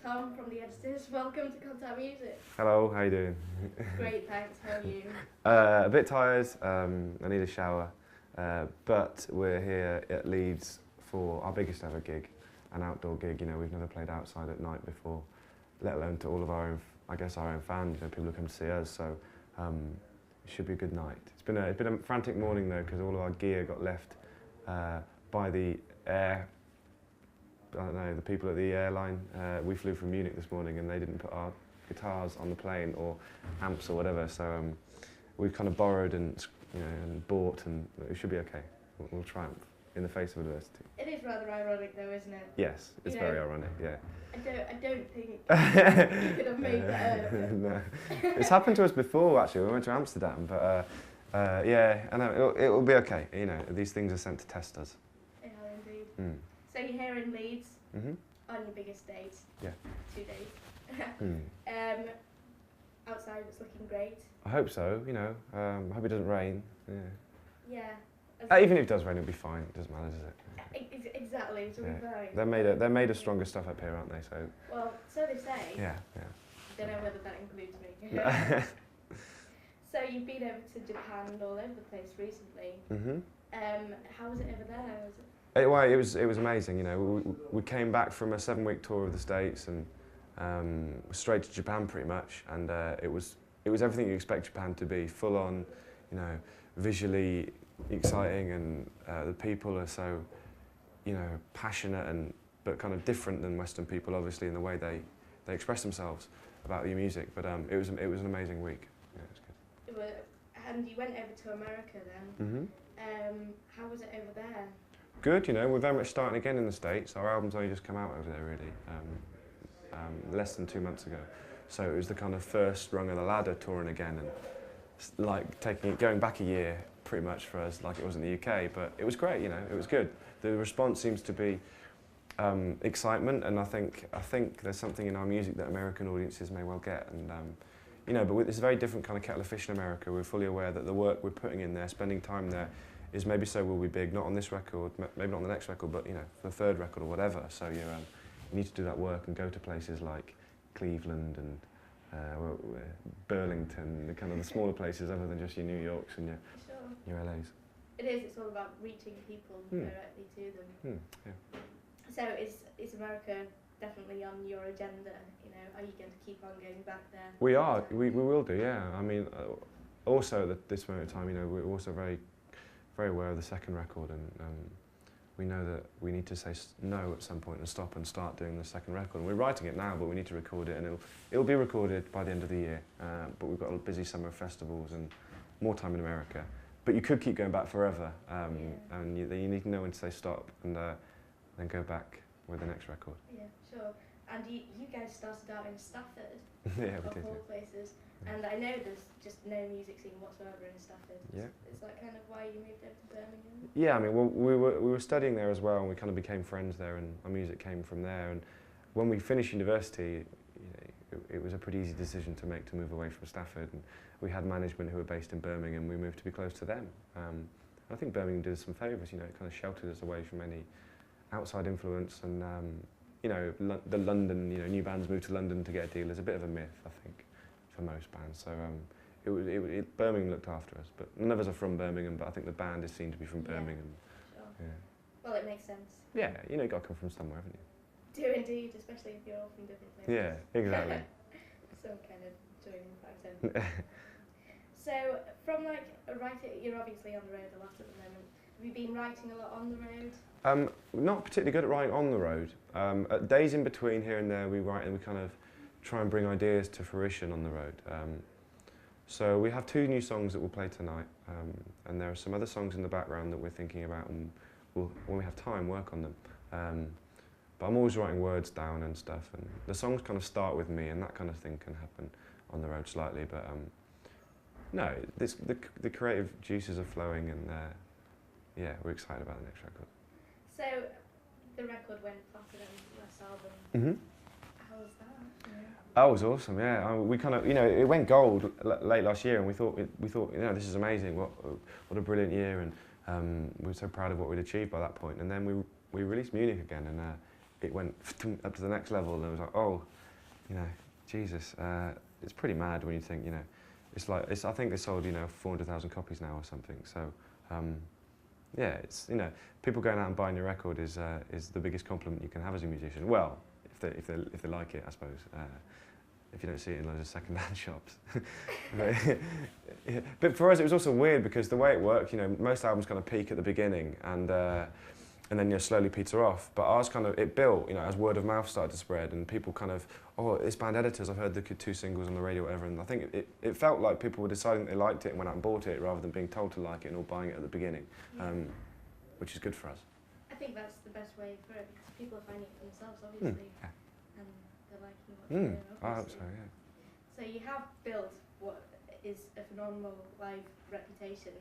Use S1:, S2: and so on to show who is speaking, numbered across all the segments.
S1: Tom from the Editors. Welcome to Contact Music.
S2: Hello, how you doing?
S1: Great, thanks. How are you?
S2: A bit tired, I need a shower, but we're here at Leeds for our biggest ever gig, an outdoor gig. You know, we've never played outside at night before, let alone to all of our own, I guess, our own fans, you know, people who come to see us, so it should be a good night. It's been a frantic morning though, because all of our gear got left by the the people at the airline. We flew from Munich this morning and they didn't put our guitars on the plane or amps or whatever, so we've kind of borrowed and, you know, and bought, and it should be okay. We'll triumph in the face of adversity.
S1: It is rather ironic though, isn't it?
S2: Yes, it's very ironic, yeah.
S1: I don't think you could have made that.
S2: No. It's happened to us before actually. We went to Amsterdam, but yeah, I know it'll be okay. You know, these things are sent to test us.
S1: They are indeed. So you're here in Leeds on your biggest date.
S2: Yeah.
S1: 2 days. Outside it's looking great.
S2: I hope so. You know, I hope it doesn't rain.
S1: Yeah.
S2: Even if it does rain, it'll be fine. It doesn't matter, does it?
S1: Exactly, it'll be fine.
S2: They're made of stronger stuff up here, aren't they? So.
S1: Well, so they say.
S2: Yeah.
S1: Don't know whether that includes me. So you've been over to Japan and all over the place recently. How was it over there?
S2: Well, it was amazing. You know, we came back from a 7-week tour of the States and straight to Japan pretty much, and it was everything you expect Japan to be, full on, you know, visually exciting, and the people are so, you know, passionate but kind of different than Western people, obviously, in the way they express themselves about your music. But it was an amazing week. Yeah, it was good.
S1: And you went over to America then. How was it over there?
S2: Good, you know, we're very much starting again in the States. Our album's only just come out over there, really, less than 2 months ago. So it was the kind of first rung of the ladder, touring again, and like going back a year, pretty much for us, like it was in the UK. But it was great, you know, it was good. The response seems to be excitement, and I think there's something in our music that American audiences may well get, and you know, but it's a very different kind of kettle of fish in America. We're fully aware that the work we're putting in there, spending time there, is maybe so we'll be big, not on this record, maybe not on the next record, but you know, for the third record or whatever. So you need to do that work and go to places like Cleveland and Burlington, the kind of the smaller places other than just your New Yorks and your LAs.
S1: It is. It's all about reaching people directly to them.
S2: Yeah.
S1: So is America definitely on your agenda? You know, are you going to keep on going back there?
S2: We are. We will do. Yeah. I mean, also at this moment in time, you know, we're also very aware of the second record, and we know that we need to say no at some point and stop and start doing the second record. And we're writing it now, but we need to record it, and it'll be recorded by the end of the year. But we've got a busy summer of festivals and more time in America. But you could keep going back forever, and you need to know when to say stop and then go back with the next record.
S1: Yeah, sure. And you guys started out in Stafford,
S2: yeah, we
S1: of
S2: did.
S1: all places. And I know there's just no music scene whatsoever in Stafford.
S2: Yeah.
S1: Is that kind of why you moved over to Birmingham?
S2: Yeah, I mean, well, we were studying there as well, and we kind of became friends there, and our music came from there. And when we finished university, you know, it was a pretty easy decision to make to move away from Stafford. And we had management who were based in Birmingham. We moved to be close to them. I think Birmingham did us some favours. You know, it kind of sheltered us away from any outside influence, and you know, the London, you know, new bands move to London to get a deal is a bit of a myth, I think, for most bands. So Birmingham looked after us, but none of us are from Birmingham, but I think the band is seen to be from Birmingham.
S1: Sure.
S2: Yeah.
S1: Well, it makes sense.
S2: Yeah, you know, you got to come from somewhere, haven't you?
S1: Do indeed, especially if you're all from different places.
S2: Yeah, exactly.
S1: Some kind of joining factor. So, from like you're obviously on the road a lot at the moment. Have you been writing a lot on the road?
S2: Not particularly good at writing on the road. At days in between here and there, we write and we kind of try and bring ideas to fruition on the road. So we have 2 new songs that we'll play tonight, and there are some other songs in the background that we're thinking about, and we'll, when we have time, work on them. But I'm always writing words down and stuff, and the songs kind of start with me, and that kind of thing can happen on the road slightly. But no, the creative juices are flowing, and yeah, we're excited about the next record.
S1: So, the record went platinum, last album. How was that?
S2: Yeah. Oh, it was awesome. Yeah, we kind of, you know, it went gold late last year, and we thought, you know, this is amazing. What a brilliant year, and we were so proud of what we'd achieved by that point. And then we released Munich again, and it went up to the next level, and I was like, oh, you know, Jesus, it's pretty mad when you think, you know, it's like, I think they sold, you know, 400,000 copies now or something. So, yeah, it's, you know, people going out and buying your record is the biggest compliment you can have as a musician. Well, if they like it, I suppose. If you don't see it in loads of second-hand shops. But for us, it was also weird because the way it worked, you know, most albums kind of peak at the beginning and then, you know, slowly peter off. But ours kind of, it built, you know, as word of mouth started to spread and people kind of, oh, this band Editors, I've heard the 2 singles on the radio or whatever, and I think it felt like people were deciding they liked it and went out and bought it rather than being told to like it and all buying it at the beginning, which is good for us.
S1: I think that's the best way for it because people are finding it for themselves, obviously.
S2: Yeah.
S1: And they're liking what they're doing,
S2: I hope
S1: obviously.
S2: so, yeah.
S1: So you have built what is a phenomenal live reputation.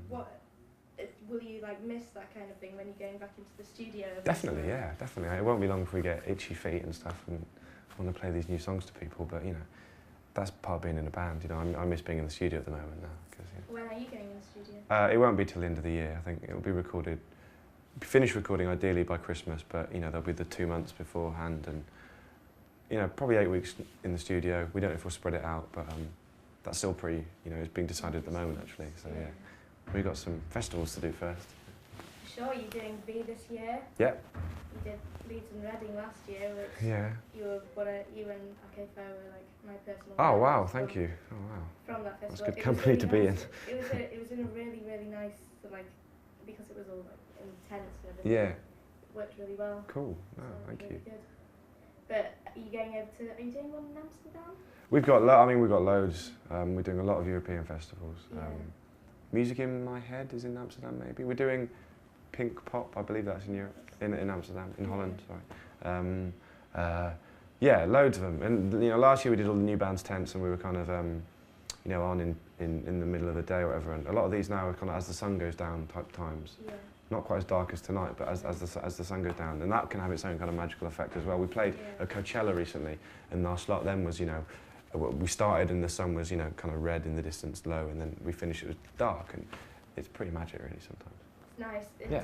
S1: What will you like miss that kind of thing when you're going back into the studio?
S2: Definitely, yeah, definitely. It won't be long before we get itchy feet and stuff and want to play these new songs to people. But you know, that's part of being in a band. You know, I miss being in the studio at the moment now. Cause, you know,
S1: when are you going in the studio?
S2: It won't be till the end of the year. I think it'll be finished recording ideally by Christmas. But you know, there'll be the 2 months beforehand and. You know, probably 8 weeks in the studio. We don't know if we'll spread it out, but that's still pretty, you know, it's being decided at the moment actually. So yeah, we've got some festivals to do first.
S1: Sure, you're doing B this year.
S2: Yeah.
S1: You did Leeds and Reading last year, which you and Arcade Fire were like my personal.
S2: Oh wow, thank you. Oh wow.
S1: From that festival.
S2: That's good company to be in.
S1: It was in a really, really nice, like, because it was all like intense and everything.
S2: Yeah.
S1: It worked really well.
S2: Cool. Oh,
S1: so
S2: thank
S1: really
S2: you.
S1: Good. But are you doing one in Amsterdam?
S2: We've got loads. We're doing a lot of European festivals.
S1: Yeah.
S2: Music in My Head is in Amsterdam maybe. We're doing Pink Pop, I believe that's in Europe, in Amsterdam, in Holland, sorry. Yeah, loads of them. And you know, last year we did all the new bands tents and we were kind of, you know, on in the middle of the day or whatever. And a lot of these now are kind of as the sun goes down type times. Yeah. Not quite as dark as tonight, but as the sun goes down, and that can have its own kind of magical effect as well. We played at Coachella recently, and our slot then was, you know, we started and the sun was, you know, kind of red in the distance, low, and then we finished, it was dark, and it's pretty magic really sometimes.
S1: It's nice.
S2: Yeah,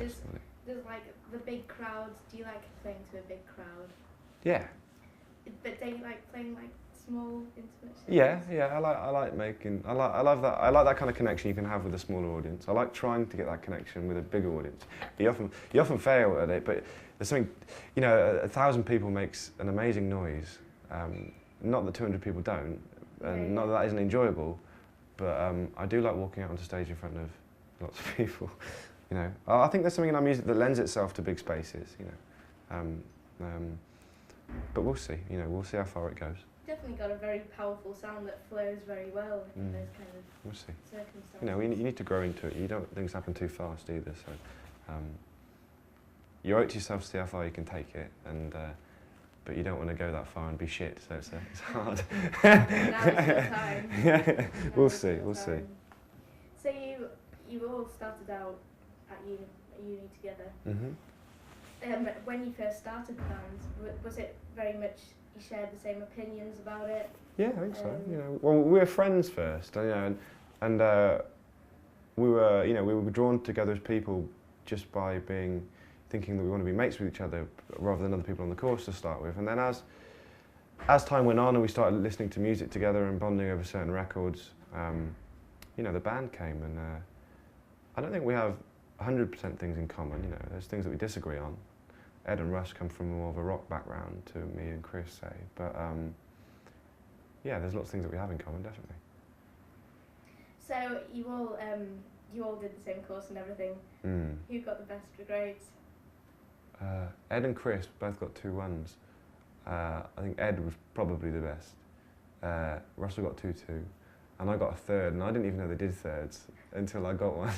S1: there's like the big crowds. Do you like playing to a big crowd?
S2: Yeah.
S1: But do you like playing like small, intimate shows?
S2: Yeah. I love that. I like that kind of connection you can have with a smaller audience. I like trying to get that connection with a bigger audience. You often fail at it, but there's something, you know, 1,000 people makes an amazing noise. Not that 200 people don't, and not that that isn't enjoyable, but I do like walking out onto stage in front of lots of people. You know, I think there's something in our music that lends itself to big spaces. You know, but we'll see. You know, we'll see how far it goes.
S1: Definitely got a very powerful sound that flows very well in those kind of circumstances.
S2: You know, you need to grow into it. You don't things happen too fast either. So you owe it to yourself to see how far you can take it, and but you don't want to go that far and be shit. So it's hard.
S1: Now is the time.
S2: Yeah, we'll see.
S1: So you all started out at uni together.
S2: Mm-hmm.
S1: When you first started the band, was it very much you shared the same opinions about it?
S2: Yeah, I think so. You know, well, we were friends first, you know, and we were drawn together as people just by thinking that we want to be mates with each other rather than other people on the course to start with. And then as time went on and we started listening to music together and bonding over certain records, you know, the band came, and I don't think we have 100% things in common. You know, there's things that we disagree on. Ed and Russ come from more of a rock background to me and Chris, say, but yeah, there's lots of things that we have in common, definitely.
S1: So you all did the same course and everything. Who got the best grades?
S2: Ed and Chris both got 2 1s. I think Ed was probably the best. Russell got 2-2, and I got a 3rd, and I didn't even know they did 3rds until I got one.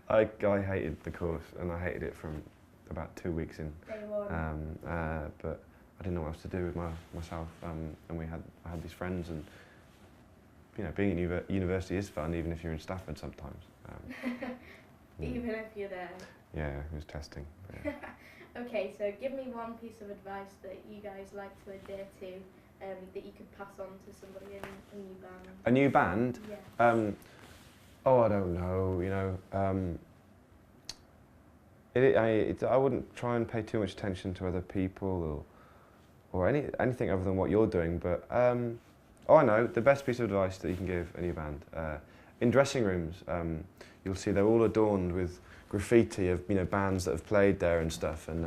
S2: I hated the course, and I hated it from about 2 weeks in.
S1: Day one.
S2: But I didn't know what else to do with myself, and I had these friends, and you know, being at university is fun, even if you're in Stafford sometimes.
S1: Even if you're there.
S2: Yeah, it was testing. Yeah.
S1: Okay, so give me one piece of advice that you guys like to adhere to, that you could pass on to somebody in a new band.
S2: A new band?
S1: Yeah.
S2: Oh, I don't know. You know, I wouldn't try and pay too much attention to other people or anything other than what you're doing. But oh, I know the best piece of advice that you can give any band in dressing rooms. You'll see they're all adorned with graffiti of bands that have played there and stuff, and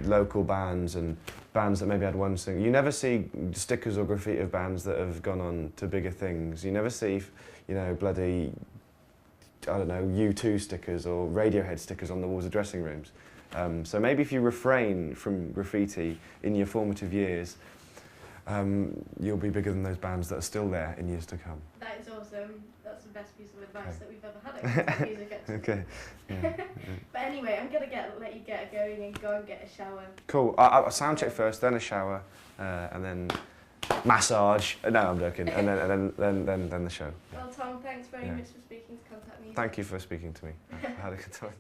S2: local bands and bands that maybe had one single. You never see stickers or graffiti of bands that have gone on to bigger things. You never see bloody, I don't know, U2 stickers or Radiohead stickers on the walls of dressing rooms. So maybe if you refrain from graffiti in your formative years, you'll be bigger than those bands that are still there in years to come.
S1: That is awesome. That's the best piece of advice that we've ever had at Music.
S2: Okay. Yeah.
S1: But anyway, I'm going to let you get going and go and get a shower.
S2: Cool. I'll sound check first, then a shower, and then massage. No, I'm joking. And then the show.
S1: Well, Tom, thanks very much for speaking to contact me.
S2: Thank you for speaking to me. I had a good time.